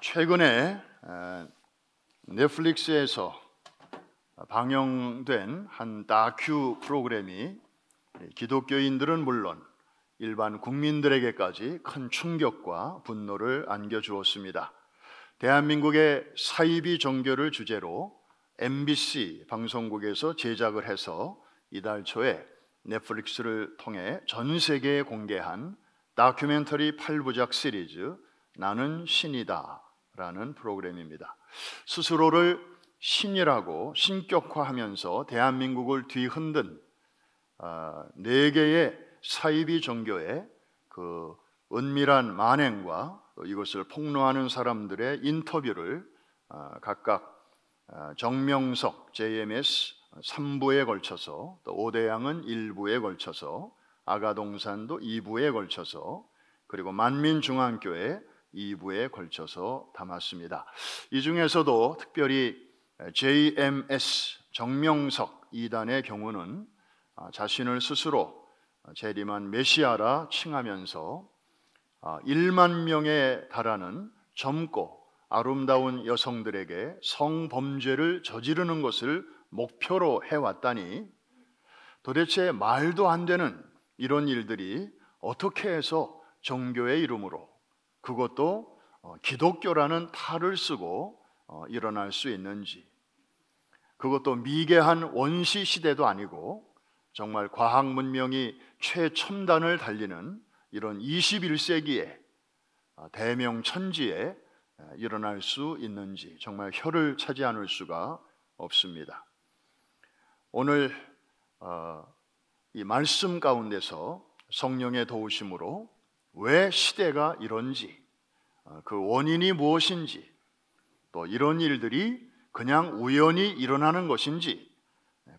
최근에 넷플릭스에서 방영된 한 다큐 프로그램이 기독교인들은 물론 일반 국민들에게까지 큰 충격과 분노를 안겨주었습니다. 대한민국의 사이비 종교를 주제로 MBC 방송국에서 제작을 해서 이달 초에 넷플릭스를 통해 전 세계에 공개한 다큐멘터리 8부작 시리즈 나는 신이다 라는 프로그램입니다. 스스로를 신이라고 신격화하면서 대한민국을 뒤흔든 4개의 사이비 종교의 그 은밀한 만행과 이것을 폭로하는 사람들의 인터뷰를 각각 정명석 JMS 3부에 걸쳐서, 또 오대양은 1부에 걸쳐서, 아가동산도 2부에 걸쳐서, 그리고 만민중앙교회 2부에 걸쳐서 담았습니다. 이 중에서도 특별히 JMS 정명석 2단의 경우는 자신을 스스로 재림한 메시아라 칭하면서 1만 명에 달하는 젊고 아름다운 여성들에게 성범죄를 저지르는 것을 목표로 해왔다니, 도대체 말도 안 되는 이런 일들이 어떻게 해서 종교의 이름으로, 그것도 기독교라는 탈을 쓰고 일어날 수 있는지, 그것도 미개한 원시 시대도 아니고 정말 과학 문명이 최첨단을 달리는 이런 21세기에 대명천지에 일어날 수 있는지 정말 혀를 차지 않을 수가 없습니다. 오늘 이 말씀 가운데서 성령의 도우심으로 왜 시대가 이런지, 그 원인이 무엇인지, 또 이런 일들이 그냥 우연히 일어나는 것인지,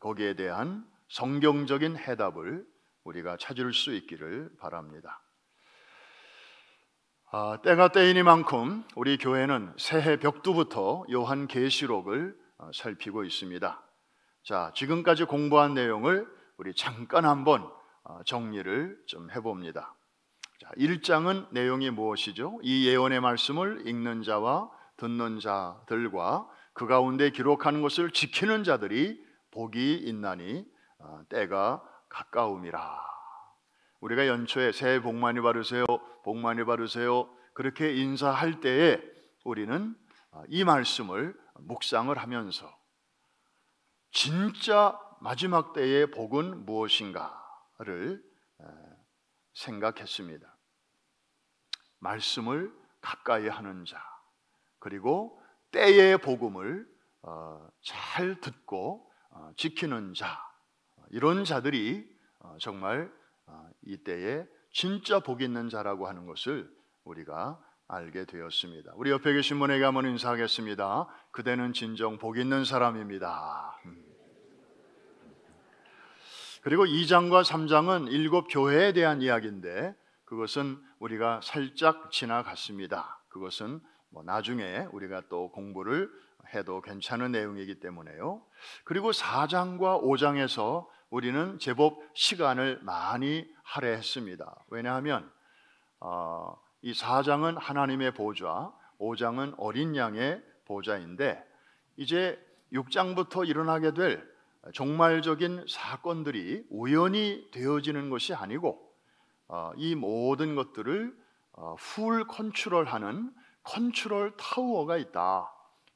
거기에 대한 성경적인 해답을 우리가 찾을 수 있기를 바랍니다. 때가 때이니만큼 우리 교회는 새해 벽두부터 요한계시록을 살피고 있습니다. 자, 지금까지 공부한 내용을 우리 잠깐 한번 정리를 좀 해봅니다. 자, 1장은 내용이 무엇이죠? 이 예언의 말씀을 읽는 자와 듣는 자들과 그 가운데 기록하는 것을 지키는 자들이 복이 있나니 때가 가까움이라. 우리가 연초에 새해 복 많이 받으세요, 복 많이 받으세요 그렇게 인사할 때에 우리는 이 말씀을 묵상을 하면서 진짜 마지막 때의 복은 무엇인가를 생각했습니다. 말씀을 가까이 하는 자, 그리고 때의 복음을 잘 듣고 지키는 자, 이런 자들이 정말 이 때에 진짜 복 있는 자라고 하는 것을 우리가 알게 되었습니다. 우리 옆에 계신 분에게 한번 인사하겠습니다. 그대는 진정 복 있는 사람입니다. 그리고 2장과 3장은 7 교회에 대한 이야기인데 그것은 우리가 살짝 지나갔습니다. 그것은 나중에 우리가 또 공부를 해도 괜찮은 내용이기 때문에요. 그리고 4장과 5장에서 우리는 제법 시간을 많이 할애했습니다. 왜냐하면 이 4장은 하나님의 보좌, 5장은 어린 양의 보좌인데, 이제 6장부터 일어나게 될 종말적인 사건들이 우연히 되어지는 것이 아니고 이 모든 것들을 풀 컨트롤하는 컨트롤 타워가 있다,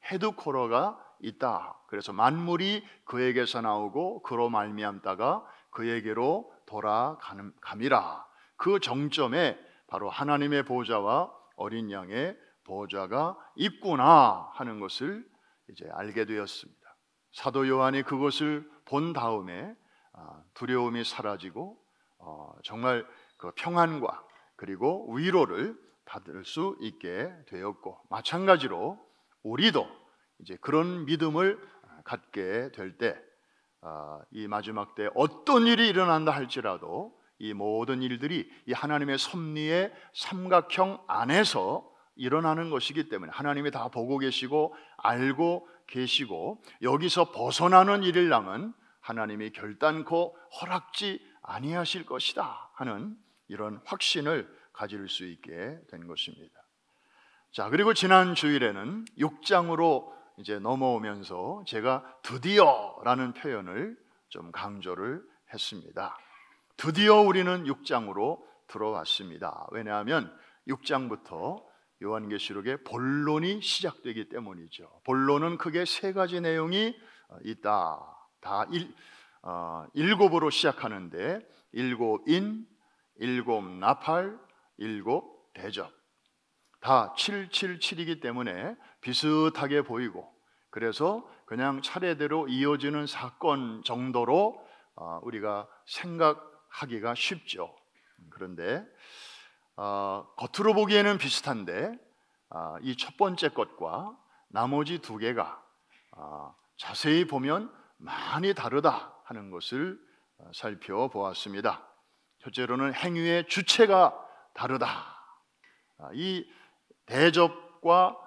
헤드쿼터가 있다. 그래서 만물이 그에게서 나오고 그로 말미암다가 그에게로 돌아감이라. 그 정점에 바로 하나님의 보좌와 어린 양의 보좌가 있구나 하는 것을 이제 알게 되었습니다. 사도 요한이 그것을 본 다음에 두려움이 사라지고 정말 그 평안과 그리고 위로를 받을 수 있게 되었고, 마찬가지로 우리도 이제 그런 믿음을 갖게 될 때 이 마지막 때 어떤 일이 일어난다 할지라도 이 모든 일들이 이 하나님의 섭리의 삼각형 안에서 일어나는 것이기 때문에 하나님이 다 보고 계시고 알고 계시고, 여기서 벗어나는 일이라면 하나님이 결단코 허락지 아니하실 것이다 하는 이런 확신을 가질 수 있게 된 것입니다. 자, 그리고 지난 주일에는 6장으로 이제 넘어오면서 제가 드디어라는 표현을 좀 강조를 했습니다. 드디어 우리는 6장으로 들어왔습니다. 왜냐하면 6장부터 요한계시록의 본론이 시작되기 때문이죠. 본론은 크게 세 가지 내용이 있다. 다 일곱으로 시작하는데, 일곱인, 일곱 나팔, 일곱 대접, 다 777이기 때문에 비슷하게 보이고, 그래서 그냥 차례대로 이어지는 사건 정도로 우리가 생각하기가 쉽죠. 그런데 겉으로 보기에는 비슷한데 이 첫 번째 것과 나머지 두 개가 자세히 보면 많이 다르다 하는 것을 살펴보았습니다. 첫째로는 행위의 주체가 다르다. 이 대접과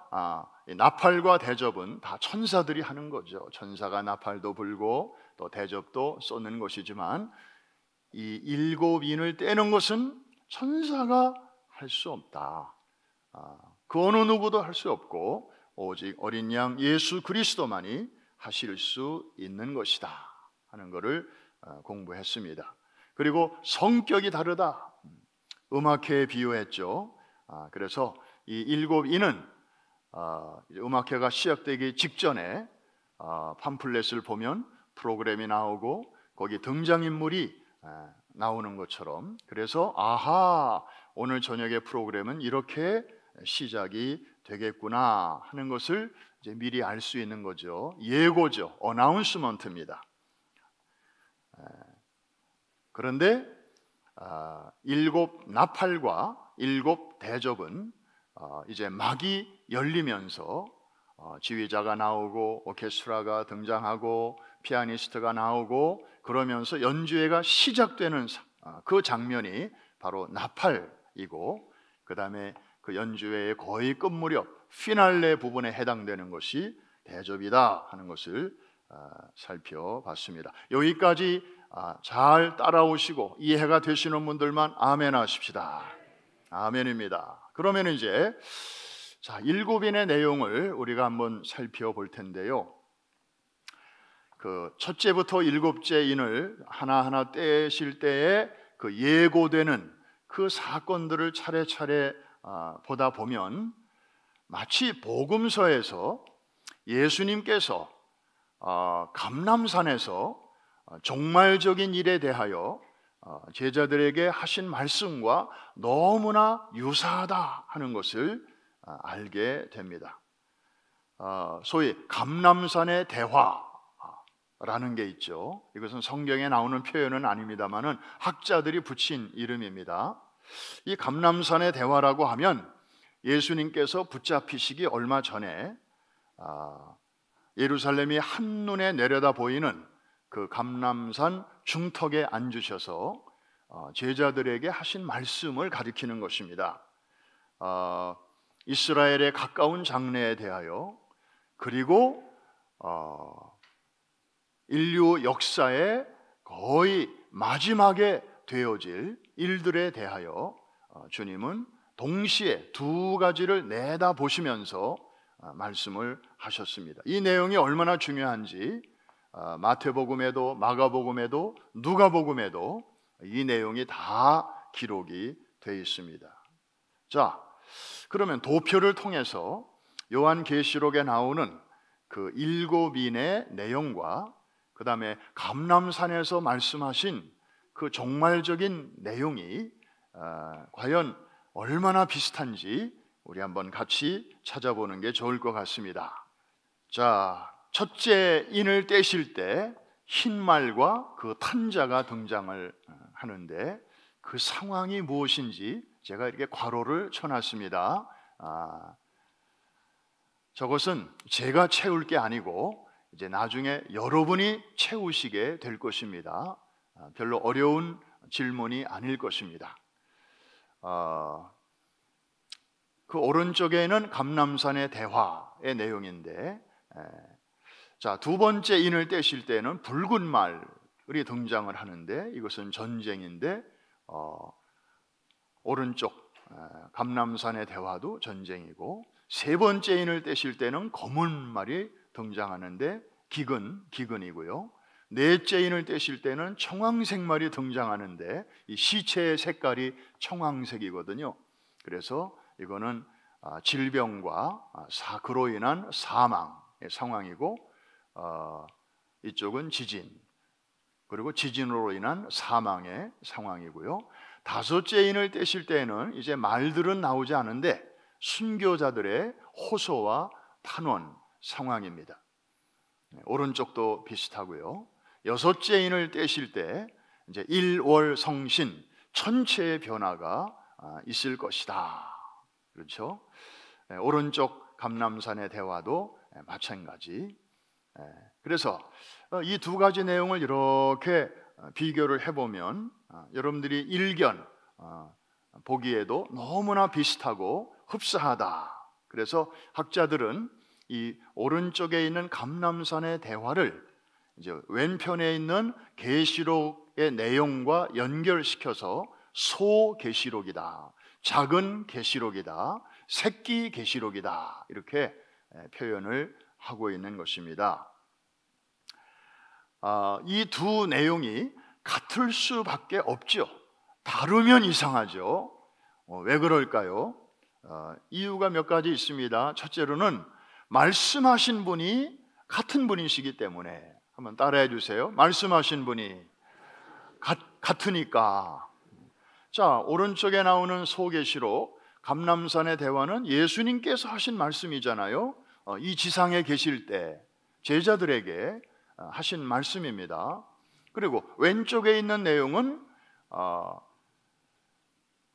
나팔과 대접은 다 천사들이 하는 거죠. 천사가 나팔도 불고 또 대접도 쏘는 것이지만, 이 일곱 인을 떼는 것은 천사가 할 수 없다. 그 어느 누구도 할 수 없고 오직 어린 양 예수 그리스도만이 하실 수 있는 것이다 하는 것을 공부했습니다. 그리고 성격이 다르다. 음악회에 비유했죠. 그래서 이 일곱 인은 음악회가 시작되기 직전에 팜플렛을 보면 프로그램이 나오고 거기 등장인물이 나오는 것처럼, 그래서 아하, 오늘 저녁의 프로그램은 이렇게 시작이 되겠구나 하는 것을 이제 미리 알 수 있는 거죠. 예고죠. 어나운스먼트입니다. 그런데 일곱 나팔과 일곱 대접은 이제 막이 열리면서 지휘자가 나오고 오케스트라가 등장하고 피아니스트가 나오고 그러면서 연주회가 시작되는 그 장면이 바로 나팔이고, 그 다음에 그 연주회의 거의 끝무렵 피날레 부분에 해당되는 것이 대접이다 하는 것을 살펴봤습니다. 여기까지 잘 따라오시고 이해가 되시는 분들만 아멘 하십시다. 아멘입니다. 그러면 이제 일곱인의 내용을 우리가 한번 살펴볼 텐데요. 그 첫째부터 일곱째 인을 하나하나 떼실 때에 그 예고되는 그 사건들을 차례차례 보다 보면 마치 복음서에서 예수님께서 감람산에서 종말적인 일에 대하여 제자들에게 하신 말씀과 너무나 유사하다 하는 것을 알게 됩니다. 소위 감람산의 대화라는 게 있죠. 이것은 성경에 나오는 표현은 아닙니다만은 학자들이 붙인 이름입니다. 이 감람산의 대화라고 하면 예수님께서 붙잡히시기 얼마 전에 예루살렘이 한눈에 내려다 보이는 그 감람산 중턱에 앉으셔서 제자들에게 하신 말씀을 가리키는 것입니다. 이스라엘의 가까운 장래에 대하여, 그리고 인류 역사의 거의 마지막에 되어질 일들에 대하여 주님은 동시에 두 가지를 내다보시면서 말씀을 하셨습니다. 이 내용이 얼마나 중요한지 마태복음에도 마가복음에도 누가복음에도 이 내용이 다 기록이 되어 있습니다. 자, 그러면 도표를 통해서 요한계시록에 나오는 그 일곱인의 내용과 그 다음에 감람산에서 말씀하신 그 종말적인 내용이 과연 얼마나 비슷한지 우리 한번 같이 찾아보는 게 좋을 것 같습니다. 자, 첫째 인을 떼실 때 흰말과 그 탄자가 등장을 하는데 그 상황이 무엇인지 제가 이렇게 괄호를 쳐놨습니다. 저것은 제가 채울 게 아니고 이제 나중에 여러분이 채우시게 될 것입니다. 별로 어려운 질문이 아닐 것입니다. 그 오른쪽에는 감람산의 대화의 내용인데, 자, 두 번째 인을 떼실 때는 붉은 말이 등장을 하는데 이것은 전쟁인데 오른쪽 감람산의 대화도 전쟁이고, 세 번째 인을 떼실 때는 검은 말이 등장하는데 기근이고요. 넷째 인을 떼실 때는 청황색 말이 등장하는데 이 시체의 색깔이 청황색이거든요. 그래서 이거는 질병과 그로 인한 사망의 상황이고, 이쪽은 지진, 그리고 지진으로 인한 사망의 상황이고요. 다섯째 인을 떼실 때는 이제 말들은 나오지 않은데 순교자들의 호소와 탄원 상황입니다. 오른쪽도 비슷하고요. 여섯째 인을 떼실 때 이제 일월성신 천체의 변화가 있을 것이다. 그렇죠? 오른쪽 감람산의 대화도 마찬가지. 그래서 이 두 가지 내용을 이렇게 비교를 해보면 여러분들이 일견 보기에도 너무나 비슷하고 흡사하다. 그래서 학자들은 이 오른쪽에 있는 감람산의 대화를 이제 왼편에 있는 계시록의 내용과 연결시켜서 소계시록이다, 작은 계시록이다, 새끼 계시록이다, 이렇게 표현을 하고 있는 것입니다. 이 두 내용이 같을 수밖에 없죠. 다르면 이상하죠. 왜 그럴까요? 이유가 몇 가지 있습니다. 첫째로는 말씀하신 분이 같은 분이시기 때문에. 한번 따라해 주세요. 말씀하신 분이 같으니까. 자, 오른쪽에 나오는 소계시록 감람산의 대화는 예수님께서 하신 말씀이잖아요. 이 지상에 계실 때 제자들에게 하신 말씀입니다. 그리고 왼쪽에 있는 내용은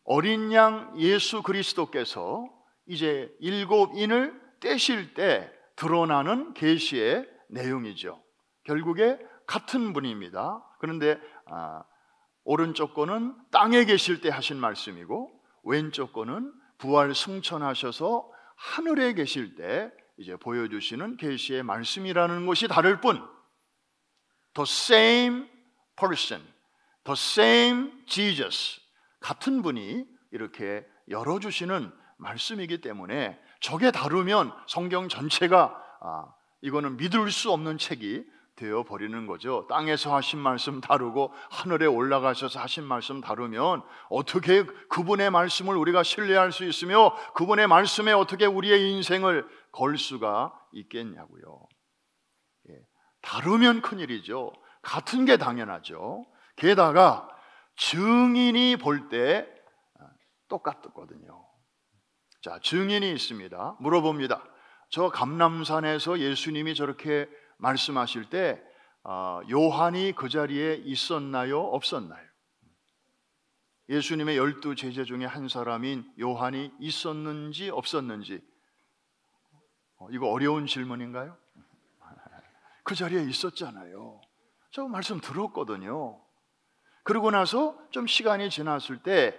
어린 양 예수 그리스도께서 이제 일곱 인을 떼실 때 드러나는 계시의 내용이죠. 결국에 같은 분입니다. 그런데 오른쪽 거는 땅에 계실 때 하신 말씀이고, 왼쪽 거는 부활 승천하셔서 하늘에 계실 때 이제 보여주시는 계시의 말씀이라는 것이 다를 뿐, the same person, the same Jesus, 같은 분이 이렇게 열어주시는 말씀이기 때문에 저게 다르면 성경 전체가 이거는 믿을 수 없는 책이 되어버리는 거죠. 땅에서 하신 말씀 다르고 하늘에 올라가셔서 하신 말씀 다르면 어떻게 그분의 말씀을 우리가 신뢰할 수 있으며 그분의 말씀에 어떻게 우리의 인생을 걸 수가 있겠냐고요. 다르면 큰일이죠. 같은 게 당연하죠. 게다가 증인이 볼 때 똑같거든요. 자, 증인이 있습니다. 물어봅니다. 저 감람산에서 예수님이 저렇게 말씀하실 때 요한이 그 자리에 있었나요? 없었나요? 예수님의 12 제자 중에 한 사람인 요한이 있었는지 없었는지, 이거 어려운 질문인가요? 그 자리에 있었잖아요. 저 말씀 들었거든요. 그러고 나서 좀 시간이 지났을 때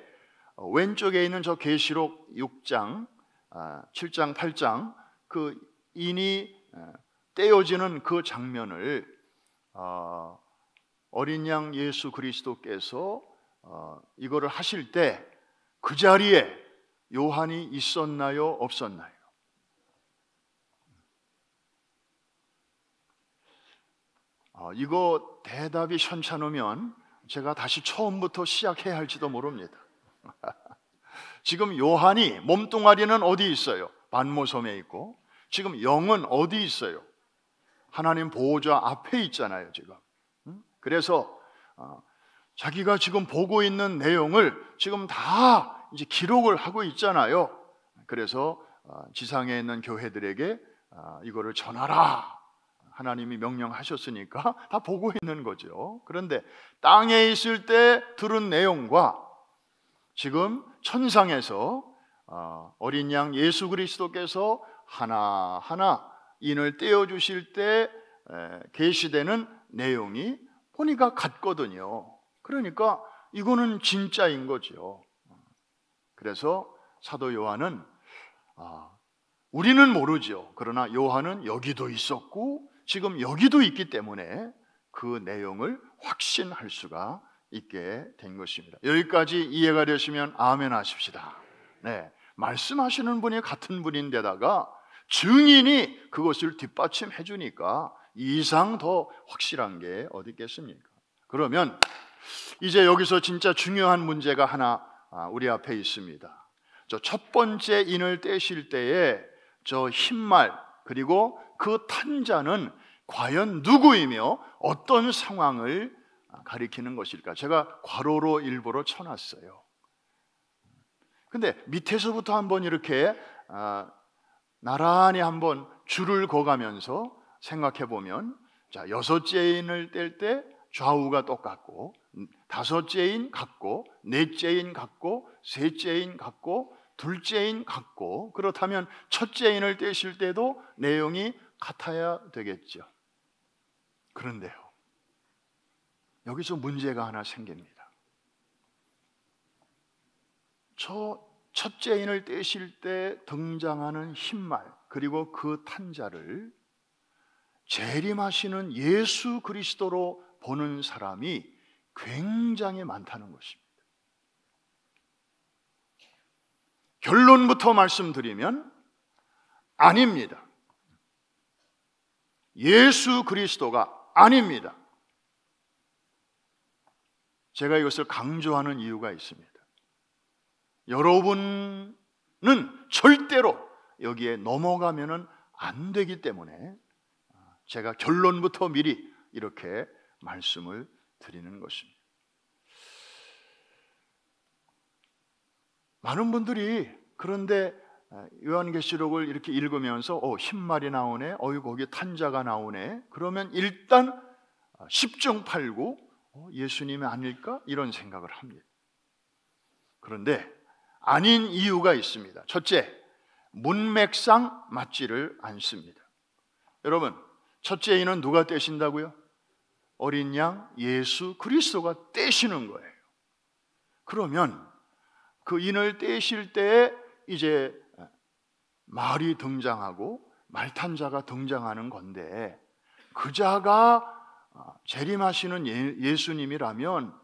왼쪽에 있는 저 계시록 6장, 7장, 8장 그 인이 떼어지는 그 장면을 어린 양 예수 그리스도께서 이거를 하실 때 그 자리에 요한이 있었나요? 없었나요? 이거 대답이 현찮으면 제가 다시 처음부터 시작해야 할지도 모릅니다. 지금 요한이 몸뚱아리는 어디 있어요? 반모섬에 있고, 지금 영은 어디 있어요? 하나님 보호자 앞에 있잖아요, 지금. 그래서 자기가 지금 보고 있는 내용을 지금 다 이제 기록을 하고 있잖아요. 그래서 지상에 있는 교회들에게 이거를 전하라, 하나님이 명령하셨으니까 다 보고 있는 거죠. 그런데 땅에 있을 때 들은 내용과 지금 천상에서 어린 양 예수 그리스도께서 하나하나 인을 떼어주실 때 계시되는 내용이 보니까 같거든요. 그러니까 이거는 진짜인 거죠. 그래서 사도 요한은 우리는 모르죠. 그러나 요한은 여기도 있었고 지금 여기도 있기 때문에 그 내용을 확신할 수가 있게 된 것입니다. 여기까지 이해가 되시면 아멘 하십시다. 네, 말씀하시는 분이 같은 분인데다가 증인이 그것을 뒷받침해 주니까 이상 더 확실한 게 어디 있겠습니까? 그러면 이제 여기서 진짜 중요한 문제가 하나 우리 앞에 있습니다. 저 첫 번째 인을 떼실 때에 저 흰말 그리고 그 탄자는 과연 누구이며 어떤 상황을 가리키는 것일까? 제가 괄호로 일부러 쳐놨어요. 근데 밑에서부터 한번 이렇게 나란히 한번 줄을 그어가면서 생각해 보면, 자, 여섯째 인을 뗄 때 좌우가 똑같고, 다섯째 인 같고, 넷째 인 같고, 셋째 인 같고, 둘째 인 같고, 그렇다면 첫째 인을 떼실 때도 내용이 같아야 되겠죠. 그런데요, 여기서 문제가 하나 생깁니다. 첫째 인을 떼실 때 등장하는 흰말 그리고 그 탄자를 재림하시는 예수 그리스도로 보는 사람이 굉장히 많다는 것입니다. 결론부터 말씀드리면 아닙니다. 예수 그리스도가 아닙니다. 제가 이것을 강조하는 이유가 있습니다. 여러분은 절대로 여기에 넘어가면 안 되기 때문에 제가 결론부터 미리 이렇게 말씀을 드리는 것입니다. 많은 분들이 그런데 요한계시록을 이렇게 읽으면서 흰말이 나오네, 거기 탄자가 나오네, 그러면 일단 십중팔구 예수님이 아닐까? 이런 생각을 합니다. 그런데 아닌 이유가 있습니다. 첫째, 문맥상 맞지를 않습니다. 여러분, 첫째 인은 누가 떼신다고요? 어린 양 예수 그리스도가 떼시는 거예요. 그러면 그 인을 떼실 때에 이제 말이 등장하고 말탄자가 등장하는 건데, 그 자가 재림하시는 예수님이라면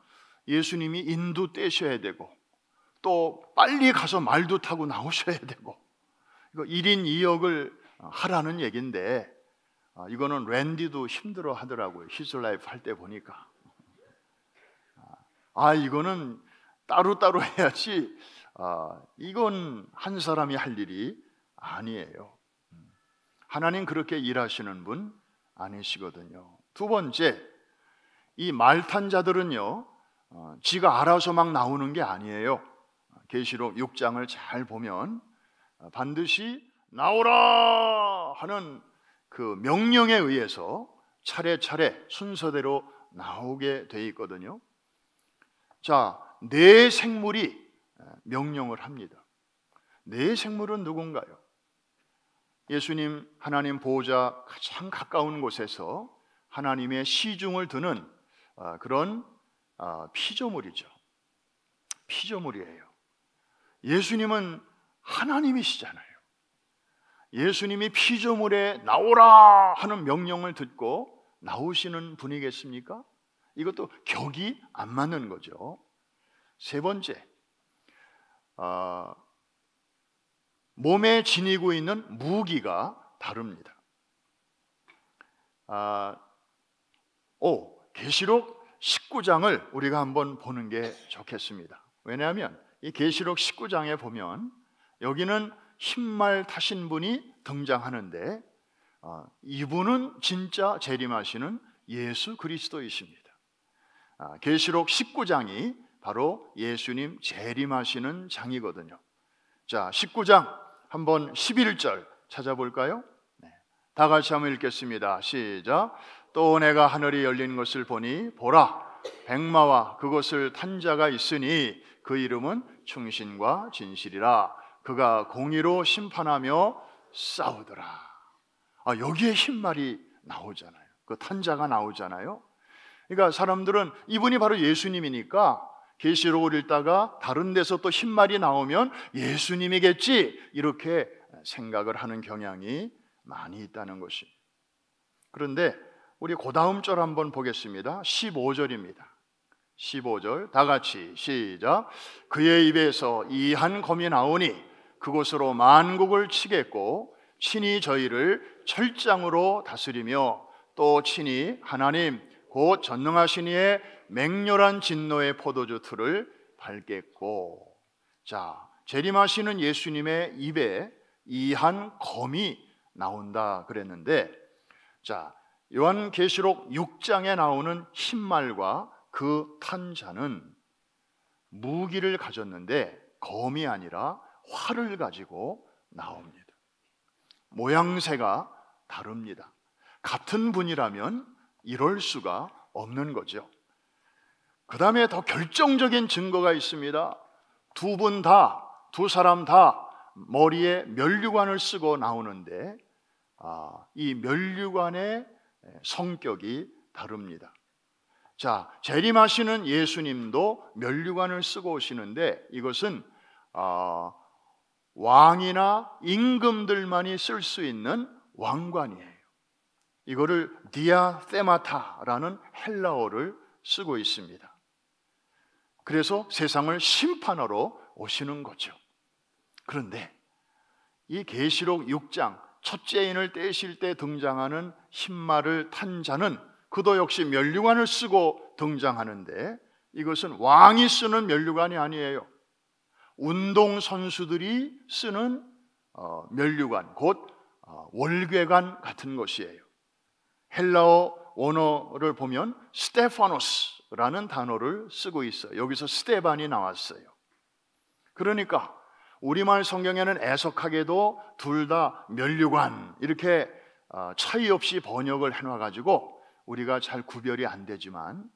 예수님이 인도 떼셔야 되고 또 빨리 가서 말도 타고 나오셔야 되고, 이거 1인 2역을 하라는 얘기인데, 이거는 랜디도 힘들어 하더라고요. 히즈 라이프 할 때 보니까. 이거는 따로따로 해야지, 이건 한 사람이 할 일이 아니에요. 하나님 그렇게 일하시는 분 아니시거든요. 두 번째, 이 말탄 자들은요, 지가 알아서 막 나오는 게 아니에요. 계시록 6장을 잘 보면 반드시 나오라 하는 그 명령에 의해서 차례차례 순서대로 나오게 돼 있거든요. 자, 네 생물이 명령을 합니다. 네 생물은 누군가요? 예수님 하나님 보호자 가장 가까운 곳에서 하나님의 시중을 드는 그런 피조물이죠. 피조물이에요. 예수님은 하나님이시잖아요. 예수님이 피조물에 나오라 하는 명령을 듣고 나오시는 분이겠습니까? 이것도 격이 안 맞는 거죠. 세 번째, 몸에 지니고 있는 무기가 다릅니다. 계시록 19장을 우리가 한번 보는 게 좋겠습니다. 왜냐하면 이 계시록 19장에 보면 여기는 흰말 타신 분이 등장하는데, 이분은 진짜 재림하시는 예수 그리스도이십니다. 계시록 19장이 바로 예수님 재림하시는 장이거든요. 자, 19장 한번 11절 찾아볼까요? 네. 다 같이 한번 읽겠습니다. 시작. 또 내가 하늘이 열린 것을 보니 보라, 백마와 그것을 탄 자가 있으니 그 이름은 충신과 진실이라. 그가 공의로 심판하며 싸우더라. 여기에 흰말이 나오잖아요. 그 탄 자가 나오잖아요. 그러니까 사람들은 이분이 바로 예수님이니까 계시록을 읽다가 다른 데서 또 흰말이 나오면 예수님이겠지, 이렇게 생각을 하는 경향이 많이 있다는 것입니다. 그런데 우리 그 다음 절 한번 보겠습니다. 15절입니다. 15절 다 같이 시작. 그의 입에서 이 한 검이 나오니 그곳으로 만국을 치겠고 친히 저희를 철장으로 다스리며 또 친히 하나님 곧 전능하신 이의 맹렬한 진노의 포도주 틀을 밟겠고. 자, 재림하시는 예수님의 입에 이 한 검이 나온다 그랬는데, 자, 요한계시록 6장에 나오는 흰말과 그 탄 자는 무기를 가졌는데 검이 아니라 활을 가지고 나옵니다. 모양새가 다릅니다. 같은 분이라면 이럴 수가 없는 거죠. 그 다음에 더 결정적인 증거가 있습니다. 두 사람 다 머리에 면류관을 쓰고 나오는데 이 면류관의 성격이 다릅니다. 자, 재림하시는 예수님도 면류관을 쓰고 오시는데 이것은 왕이나 임금들만이 쓸 수 있는 왕관이에요. 이거를 디아테마타라는 헬라어를 쓰고 있습니다. 그래서 세상을 심판하러 오시는 거죠. 그런데 이 계시록 6장 첫째 인을 떼실 때 등장하는 흰말을 탄 자는 그도 역시 면류관을 쓰고 등장하는데 이것은 왕이 쓰는 면류관이 아니에요. 운동선수들이 쓰는 면류관, 곧 월궤관 같은 것이에요. 헬라어 원어를 보면 스테파노스라는 단어를 쓰고 있어요. 여기서 스테반이 나왔어요. 그러니까 우리말 성경에는 애석하게도 둘 다 면류관 이렇게 차이 없이 번역을 해놔가지고 우리가 잘 구별이 안 되지만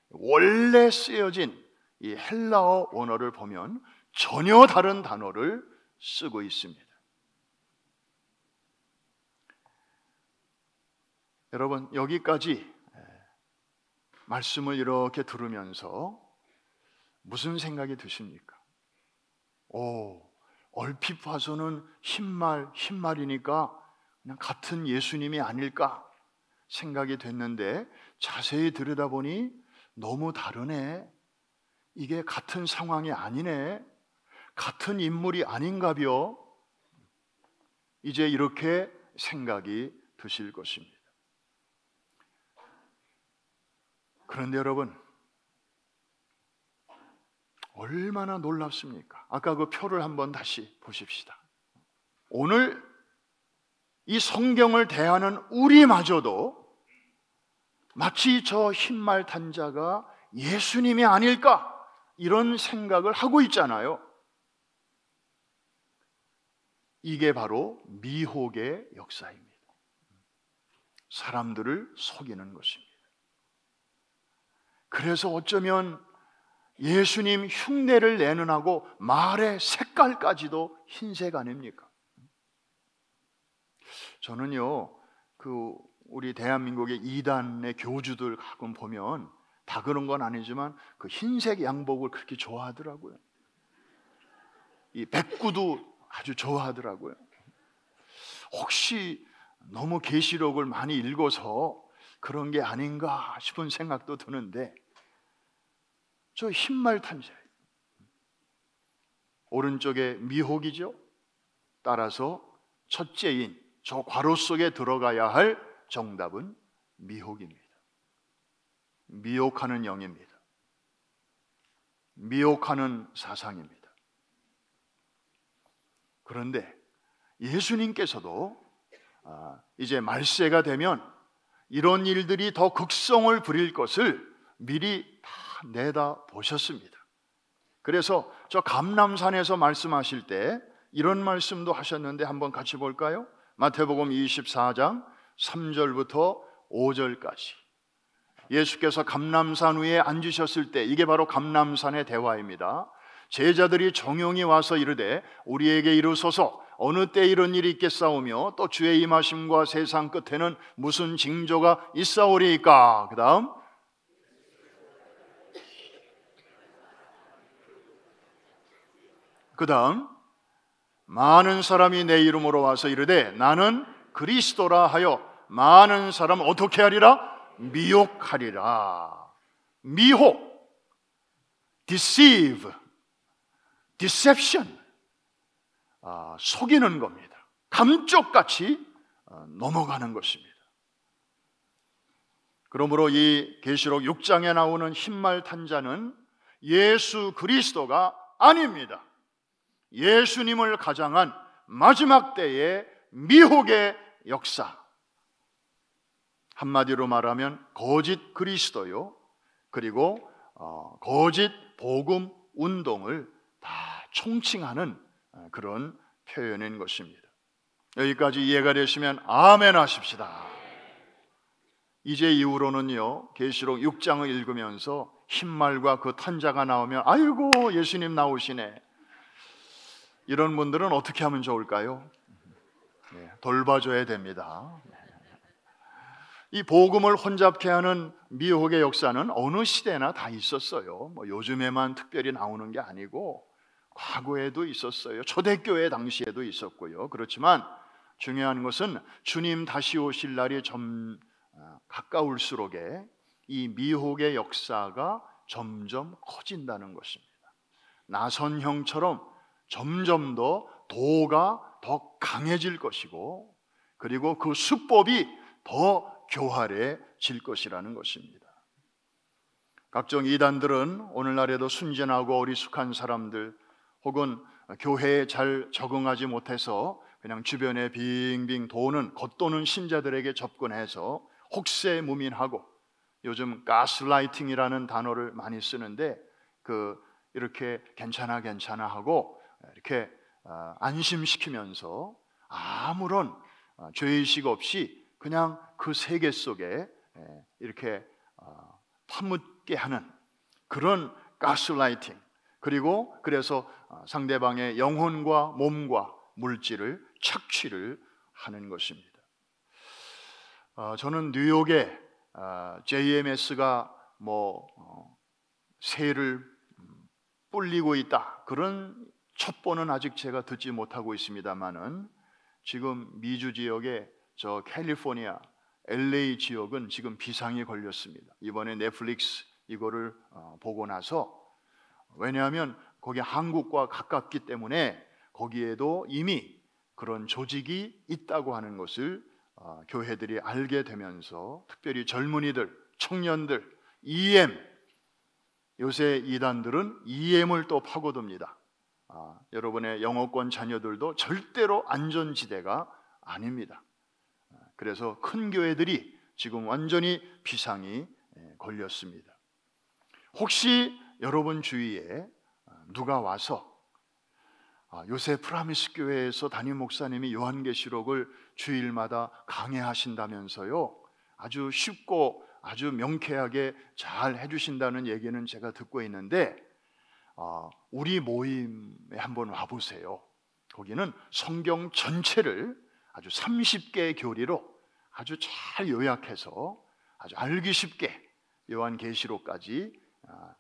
원래 쓰여진 이 헬라어 원어를 보면 전혀 다른 단어를 쓰고 있습니다. 여러분, 여기까지 말씀을 이렇게 들으면서 무슨 생각이 드십니까? 얼핏 봐서는 흰말이니까 그냥 같은 예수님이 아닐까 생각이 됐는데 자세히 들여다보니 너무 다르네. 이게 같은 상황이 아니네. 같은 인물이 아닌가벼. 이제 이렇게 생각이 드실 것입니다. 그런데 여러분, 얼마나 놀랍습니까? 아까 그 표를 한번 다시 보십시다. 오늘 이 성경을 대하는 우리마저도 마치 저 흰말 탄 자가 예수님이 아닐까 이런 생각을 하고 있잖아요. 이게 바로 미혹의 역사입니다. 사람들을 속이는 것입니다. 그래서 어쩌면 예수님 흉내를 내는 하고 말의 색깔까지도 흰색 아닙니까? 저는요, 우리 대한민국의 이단의 교주들 가끔 보면 다 그런 건 아니지만 그 흰색 양복을 그렇게 좋아하더라고요. 이 백구도 아주 좋아하더라고요. 혹시 너무 계시록을 많이 읽어서 그런 게 아닌가 싶은 생각도 드는데 저 흰말 탄자예요. 오른쪽에 미혹이죠. 따라서 첫째인 저 괄호 속에 들어가야 할 정답은 미혹입니다. 미혹하는 영입니다. 미혹하는 사상입니다. 그런데 예수님께서도 이제 말세가 되면 이런 일들이 더 극성을 부릴 것을 미리 다 내다 보셨습니다. 그래서 저 감람산에서 말씀하실 때 이런 말씀도 하셨는데 한번 같이 볼까요? 마태복음 24장 3절부터 5절까지 예수께서 감람산 위에 앉으셨을 때, 이게 바로 감람산의 대화입니다. 제자들이 종용이 와서 이르되 우리에게 이르소서 어느 때 이런 일이 있겠사오며 또 주의 임하심과 세상 끝에는 무슨 징조가 있사오리이까. 그 다음 많은 사람이 내 이름으로 와서 이르되 나는 그리스도라 하여 많은 사람을 어떻게 하리라? 미혹하리라. 미혹, deceive, deception, 속이는 겁니다. 감쪽같이 넘어가는 것입니다. 그러므로 이 계시록 6장에 나오는 흰말 탄자는 예수 그리스도가 아닙니다. 예수님을 가장한 마지막 때의 미혹의 역사, 한마디로 말하면 거짓 그리스도요, 그리고 거짓 복음 운동을 다 총칭하는 그런 표현인 것입니다. 여기까지 이해가 되시면 아멘 하십시다. 이제 이후로는요, 계시록 6장을 읽으면서 흰말과 그 탄자가 나오면 아이고 예수님 나오시네, 이런 분들은 어떻게 하면 좋을까요? 돌봐줘야 됩니다. 이 복음을 혼잡케 하는 미혹의 역사는 어느 시대나 다 있었어요. 요즘에만 특별히 나오는 게 아니고 과거에도 있었어요. 초대교회 당시에도 있었고요. 그렇지만 중요한 것은 주님 다시 오실 날이 가까울수록에 이 미혹의 역사가 점점 커진다는 것입니다. 나선형처럼 점점 더 도가 더 강해질 것이고, 그리고 그 수법이 더 교활해질 것이라는 것입니다. 각종 이단들은 오늘날에도 순진하고 어리숙한 사람들, 혹은 교회에 잘 적응하지 못해서 그냥 주변에 빙빙 겉도는 신자들에게 접근해서 혹세무민하고, 요즘 가스라이팅이라는 단어를 많이 쓰는데 이렇게 괜찮아 하고 이렇게 안심시키면서 아무런 죄의식 없이 그냥 그 세계 속에 이렇게 파묻게 하는 그런 가스라이팅, 그리고 그래서 상대방의 영혼과 몸과 물질을 착취를 하는 것입니다. 저는 뉴욕에 JMS가 새를 불리고 있다, 그런 첩보는 아직 제가 듣지 못하고 있습니다만은, 지금 미주 지역에 저 캘리포니아 LA 지역은 지금 비상이 걸렸습니다. 이번에 넷플릭스 이거를 보고 나서, 왜냐하면 거기 한국과 가깝기 때문에 거기에도 이미 그런 조직이 있다고 하는 것을 교회들이 알게 되면서, 특별히 젊은이들, 청년들, 요새 이단들은 EM을 또 파고듭니다. 여러분의 영어권 자녀들도 절대로 안전지대가 아닙니다. 그래서 큰 교회들이 지금 완전히 비상이 걸렸습니다. 혹시 여러분 주위에 누가 와서 요새 프라미스 교회에서 담임 목사님이 요한계시록을 주일마다 강해하신다면서요, 아주 쉽고 아주 명쾌하게 잘 해주신다는 얘기는 제가 듣고 있는데, 우리 모임에 한번 와보세요. 거기는 성경 전체를 아주 30개의 교리로 아주 잘 요약해서 아주 알기 쉽게 요한계시록까지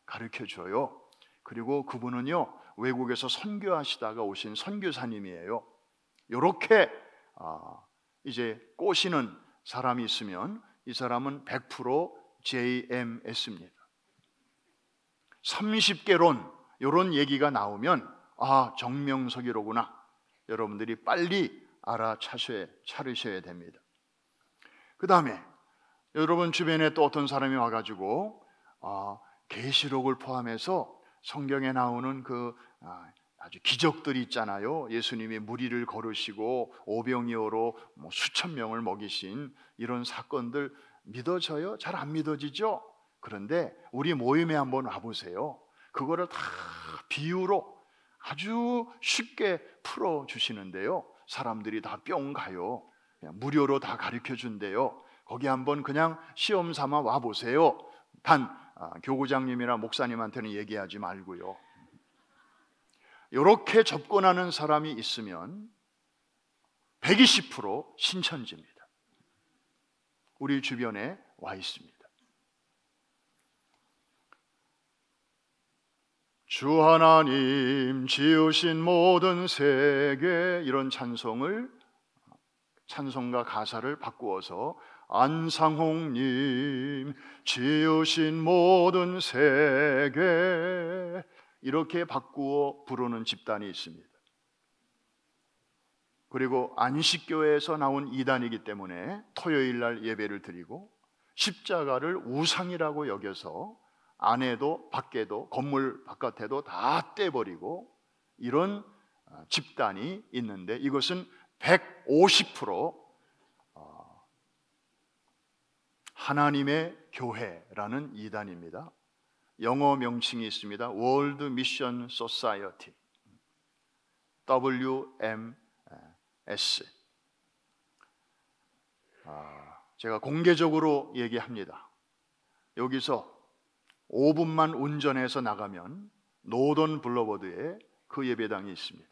가르쳐줘요. 그리고 그분은요, 외국에서 선교하시다가 오신 선교사님이에요. 이렇게 이제 꼬시는 사람이 있으면 이 사람은 100% JMS입니다. 30개론 이런 얘기가 나오면 정명석이로구나, 여러분들이 빨리 차르셔야 됩니다. 그 다음에 여러분 주변에 또 어떤 사람이 와가지고 계시록을 포함해서 성경에 나오는 아주 기적들이 있잖아요. 예수님이 무리를 걸으시고 오병이어로 수천 명을 먹이신 이런 사건들 믿어져요? 잘 안 믿어지죠? 그런데 우리 모임에 한번 와보세요. 그거를 다 비유로 아주 쉽게 풀어주시는데요, 사람들이 다 뿅 가요. 그냥 무료로 다 가르쳐준대요. 거기 한번 그냥 시험 삼아 와보세요. 단 교구장님이나 목사님한테는 얘기하지 말고요. 이렇게 접근하는 사람이 있으면 120% 신천지입니다. 우리 주변에 와 있습니다. 주 하나님 지으신 모든 세계, 이런 찬송가 가사를 바꾸어서 안상홍님 지으신 모든 세계, 이렇게 바꾸어 부르는 집단이 있습니다. 그리고 안식교회에서 나온 이단이기 때문에 토요일 날 예배를 드리고 십자가를 우상이라고 여겨서 안에도 밖에도 건물 바깥에도 다 떼버리고 이런 집단이 있는데, 이것은 150% 하나님의 교회라는 이단입니다. 영어 명칭이 있습니다. World Mission Society, WMS. 제가 공개적으로 얘기합니다. 여기서 5분만 운전해서 나가면 노던 블러버드에 그 예배당이 있습니다.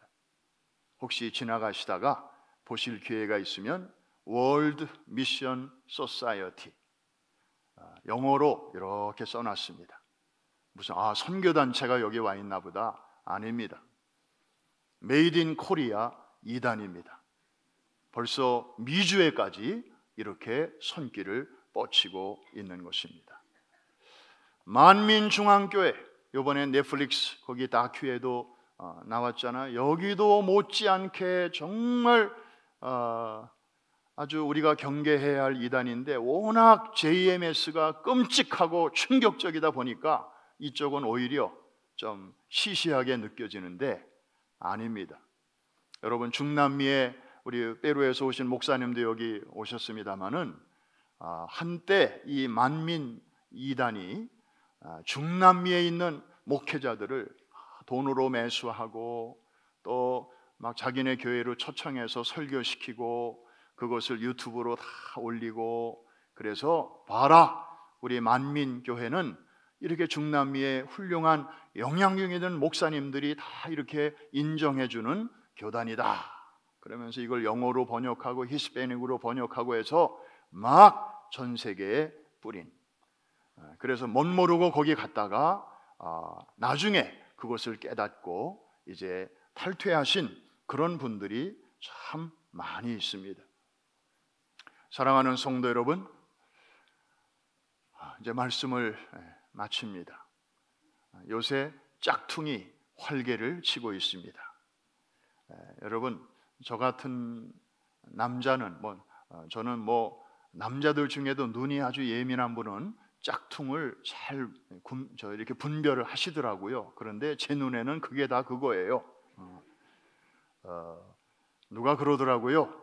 혹시 지나가시다가 보실 기회가 있으면 World Mission Society, 영어로 이렇게 써놨습니다. 무슨 선교단체가 여기 와 있나 보다. 아닙니다. 메이드 인 코리아 이단입니다. 벌써 미주에까지 이렇게 손길을 뻗치고 있는 것입니다. 만민중앙교회, 이번에 넷플릭스 거기 다큐에도 나왔잖아요. 여기도 못지않게 정말 아주 우리가 경계해야 할 이단인데, 워낙 JMS가 끔찍하고 충격적이다 보니까 이쪽은 오히려 좀 시시하게 느껴지는데 아닙니다. 여러분, 중남미에 우리 페루에서 오신 목사님도 여기 오셨습니다마는 한때 이 만민 이단이 중남미에 있는 목회자들을 돈으로 매수하고 또 막 자기네 교회로 초청해서 설교시키고 그것을 유튜브로 다 올리고, 그래서 봐라, 우리 만민교회는 이렇게 중남미의 훌륭한 영향력 있는 목사님들이 다 이렇게 인정해주는 교단이다. 그러면서 이걸 영어로 번역하고 히스패닉으로 번역하고 해서 막 전 세계에 뿌린, 그래서 못 모르고 거기 갔다가 나중에 그것을 깨닫고 이제 탈퇴하신 그런 분들이 참 많이 있습니다. 사랑하는 성도 여러분, 이제 말씀을 마칩니다. 요새 짝퉁이 활개를 치고 있습니다. 여러분, 저 같은 남자는 저는 남자들 중에도 눈이 아주 예민한 분은 짝퉁을 잘 이렇게 분별을 하시더라고요. 그런데 제 눈에는 그게 다 그거예요. 누가 그러더라고요.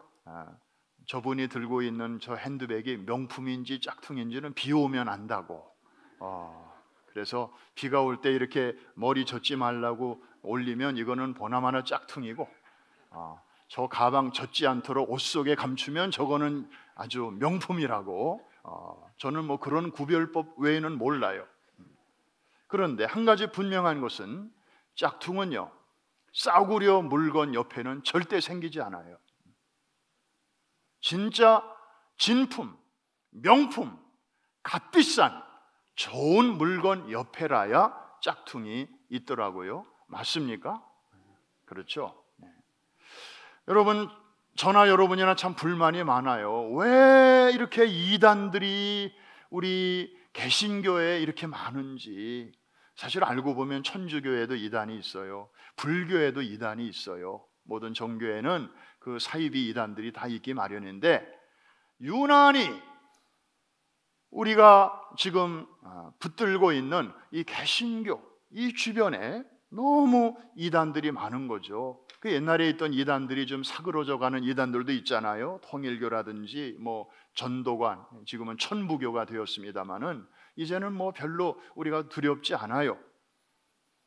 저분이 들고 있는 저 핸드백이 명품인지 짝퉁인지는 비 오면 안다고. 그래서 비가 올 때 이렇게 머리 젖지 말라고 올리면 이거는 보나마나 짝퉁이고, 저 가방 젖지 않도록 옷 속에 감추면 저거는 아주 명품이라고. 저는 그런 구별법 외에는 몰라요. 그런데 한 가지 분명한 것은 짝퉁은요, 싸구려 물건 옆에는 절대 생기지 않아요. 진짜 진품, 명품, 값비싼 좋은 물건 옆에라야 짝퉁이 있더라고요. 맞습니까? 그렇죠? 네. 여러분, 저나 여러분이나 참 불만이 많아요. 왜 이렇게 이단들이 우리 개신교회에 이렇게 많은지. 사실 알고 보면 천주교에도 이단이 있어요. 불교에도 이단이 있어요. 모든 종교에는 그 사이비 이단들이 다 있기 마련인데, 유난히 우리가 지금 붙들고 있는 이 개신교 이 주변에 너무 이단들이 많은 거죠. 그 옛날에 있던 이단들이 좀 사그러져가는 이단들도 있잖아요. 통일교라든지 전도관, 지금은 천부교가 되었습니다마는 이제는 별로 우리가 두렵지 않아요.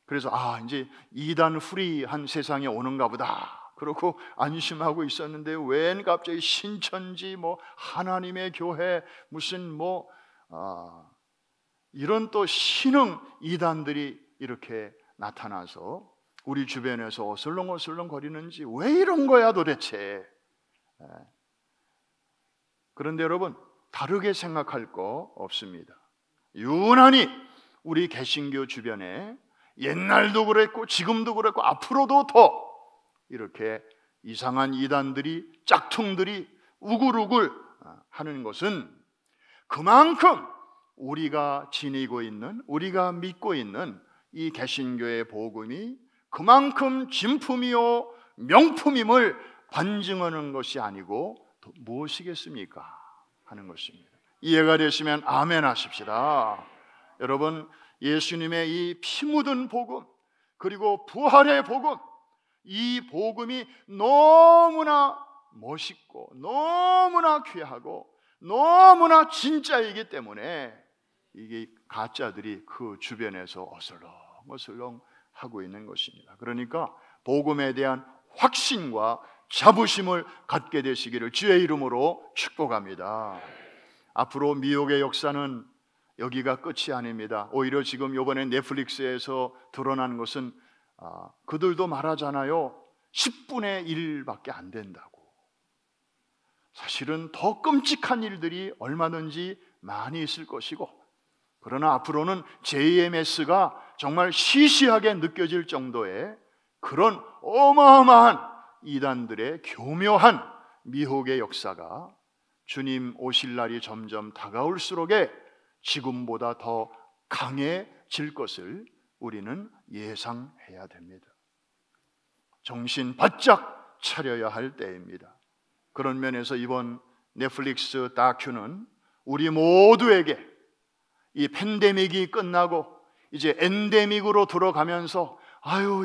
그래서 이제 이단 프리한 세상이 오는가 보다 그러고 안심하고 있었는데, 웬 갑자기 신천지 하나님의 교회 무슨 이런 또 신흥 이단들이 이렇게 나타나서 우리 주변에서 어슬렁어슬렁 거리는지 왜 이런 거야 도대체. 그런데 여러분, 다르게 생각할 거 없습니다. 유난히 우리 개신교 주변에 옛날도 그랬고 지금도 그랬고 앞으로도 더 이렇게 이상한 이단들이, 짝퉁들이 우글우글 하는 것은 그만큼 우리가 지니고 있는, 우리가 믿고 있는 이 개신교의 복음이 그만큼 진품이요 명품임을 반증하는 것이 아니고 또 무엇이겠습니까? 하는 것입니다. 이해가 되시면 아멘 하십시다. 여러분, 예수님의 이 피 묻은 복음, 그리고 부활의 복음, 이 복음이 너무나 멋있고 너무나 귀하고 너무나 진짜이기 때문에 이게 가짜들이 그 주변에서 어슬렁어슬렁 하고 있는 것입니다. 그러니까 복음에 대한 확신과 자부심을 갖게 되시기를 주의 이름으로 축복합니다. 앞으로 미혹의 역사는 여기가 끝이 아닙니다. 오히려 지금 이번에 넷플릭스에서 드러난 것은 그들도 말하잖아요. 10분의 1밖에 안 된다고. 사실은 더 끔찍한 일들이 얼마든지 많이 있을 것이고, 그러나 앞으로는 JMS가 정말 시시하게 느껴질 정도의 그런 어마어마한 이단들의 교묘한 미혹의 역사가 주님 오실 날이 점점 다가올수록에 지금보다 더 강해질 것을 우리는 예상해야 됩니다. 정신 바짝 차려야 할 때입니다. 그런 면에서 이번 넷플릭스 다큐는 우리 모두에게 이 팬데믹이 끝나고 이제 엔데믹으로 들어가면서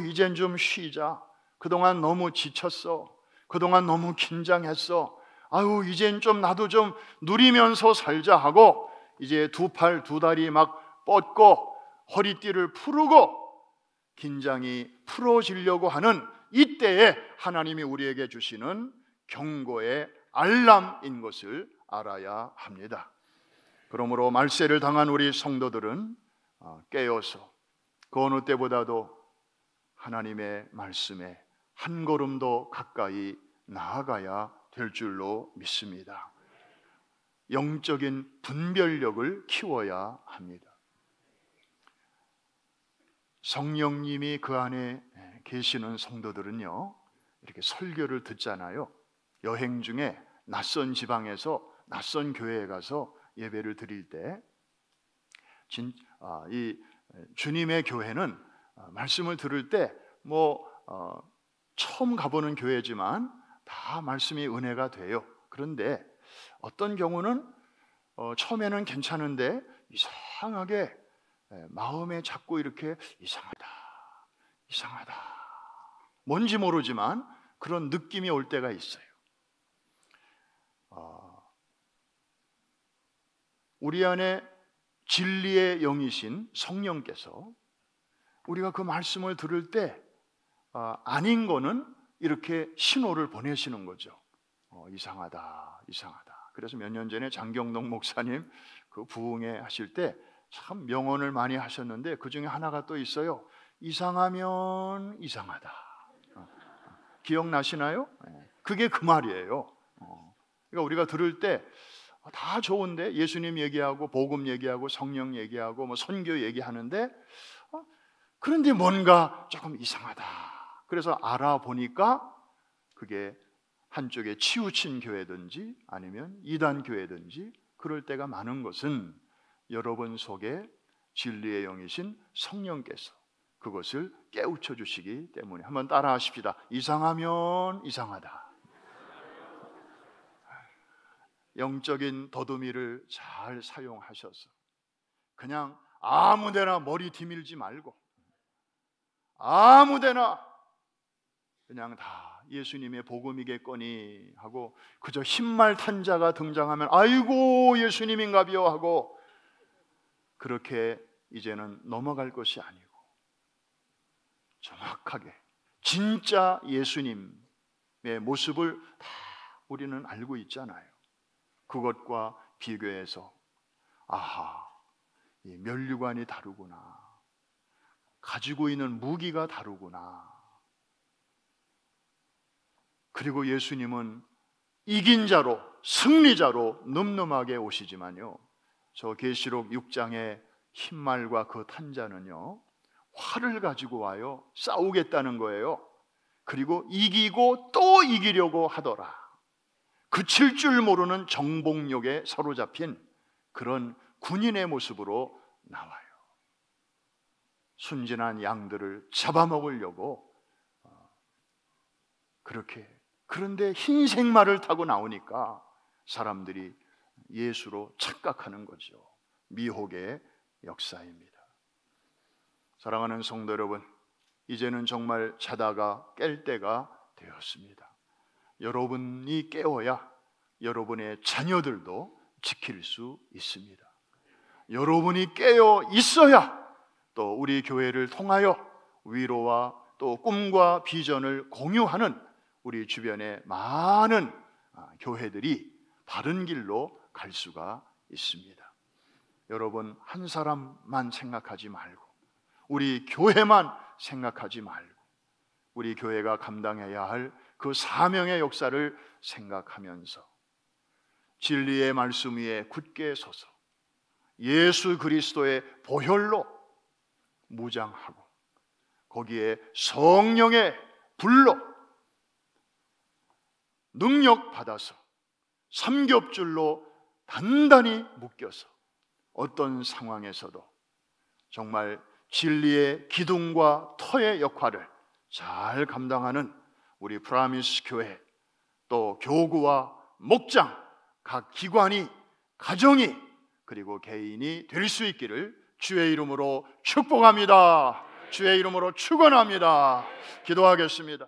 이젠 좀 쉬자. 그동안 너무 지쳤어. 그동안 너무 긴장했어. 이젠 좀 나도 좀 누리면서 살자 하고 이제 두 팔 두 다리 막 뻗고 허리띠를 풀고 긴장이 풀어지려고 하는 이때에 하나님이 우리에게 주시는 경고의 알람인 것을 알아야 합니다. 그러므로 말세를 당한 우리 성도들은 깨어서 그 어느 때보다도 하나님의 말씀에 한 걸음 더 가까이 나아가야 될 줄로 믿습니다. 영적인 분별력을 키워야 합니다. 성령님이 그 안에 계시는 성도들은요, 이렇게 설교를 듣잖아요. 여행 중에 낯선 지방에서 낯선 교회에 가서 예배를 드릴 때 이 주님의 교회는 말씀을 들을 때 처음 가보는 교회지만 다 말씀이 은혜가 돼요. 그런데 어떤 경우는 처음에는 괜찮은데 이상하게 마음에 자꾸 이렇게 이상하다 뭔지 모르지만 그런 느낌이 올 때가 있어요. 우리 안에 진리의 영이신 성령께서 우리가 그 말씀을 들을 때 아닌 거는 이렇게 신호를 보내시는 거죠. 이상하다. 그래서 몇 년 전에 장경동 목사님 그 부흥회 하실 때 참 명언을 많이 하셨는데 그 중에 하나가 또 있어요. 이상하면 이상하다. 기억나시나요? 그게 그 말이에요. 그러니까 우리가 들을 때 다 좋은데 예수님 얘기하고 복음 얘기하고 성령 얘기하고 선교 얘기하는데 그런데 뭔가 조금 이상하다. 그래서 알아보니까 그게 한쪽에 치우친 교회든지 아니면 이단 교회든지 그럴 때가 많은 것은 여러분 속에 진리의 영이신 성령께서 그것을 깨우쳐 주시기 때문에 한번 따라 하십시다. 이상하면 이상하다. 영적인 더듬이를 잘 사용하셔서 그냥 아무데나 머리 디밀지 말고 아무데나 그냥 다 예수님의 복음이겠거니 하고 그저 흰말 탄 자가 등장하면 아이고 예수님인가비요 하고 그렇게 이제는 넘어갈 것이 아니고 정확하게 진짜 예수님의 모습을 다 우리는 알고 있잖아요. 그것과 비교해서 아하, 이 면류관이 다르구나. 가지고 있는 무기가 다르구나. 그리고 예수님은 이긴 자로, 승리자로 늠름하게 오시지만요, 저 계시록 6장의 흰말과 그 탄자는요, 활을 가지고 와요. 싸우겠다는 거예요. 그리고 이기고 또 이기려고 하더라. 그칠 줄 모르는 정복력에 사로잡힌 그런 군인의 모습으로 나와요. 순진한 양들을 잡아먹으려고 그렇게, 그런데 흰색 말을 타고 나오니까 사람들이 예수로 착각하는 거죠. 미혹의 역사입니다. 사랑하는 성도 여러분, 이제는 정말 자다가 깰 때가 되었습니다. 여러분이 깨어야 여러분의 자녀들도 지킬 수 있습니다. 여러분이 깨어 있어야 또 우리 교회를 통하여 위로와 또 꿈과 비전을 공유하는 우리 주변의 많은 교회들이 바른 길로 갈 수가 있습니다. 여러분 한 사람만 생각하지 말고, 우리 교회만 생각하지 말고, 우리 교회가 감당해야 할 그 사명의 역사를 생각하면서 진리의 말씀 위에 굳게 서서 예수 그리스도의 보혈로 무장하고 거기에 성령의 불로 능력 받아서 삼겹줄로 단단히 묶여서 어떤 상황에서도 정말 진리의 기둥과 터의 역할을 잘 감당하는 우리 프라미스 교회, 또 교구와 목장, 각 기관이, 가정이, 그리고 개인이 될 수 있기를 주의 이름으로 축복합니다. 주의 이름으로 축원합니다. 기도하겠습니다.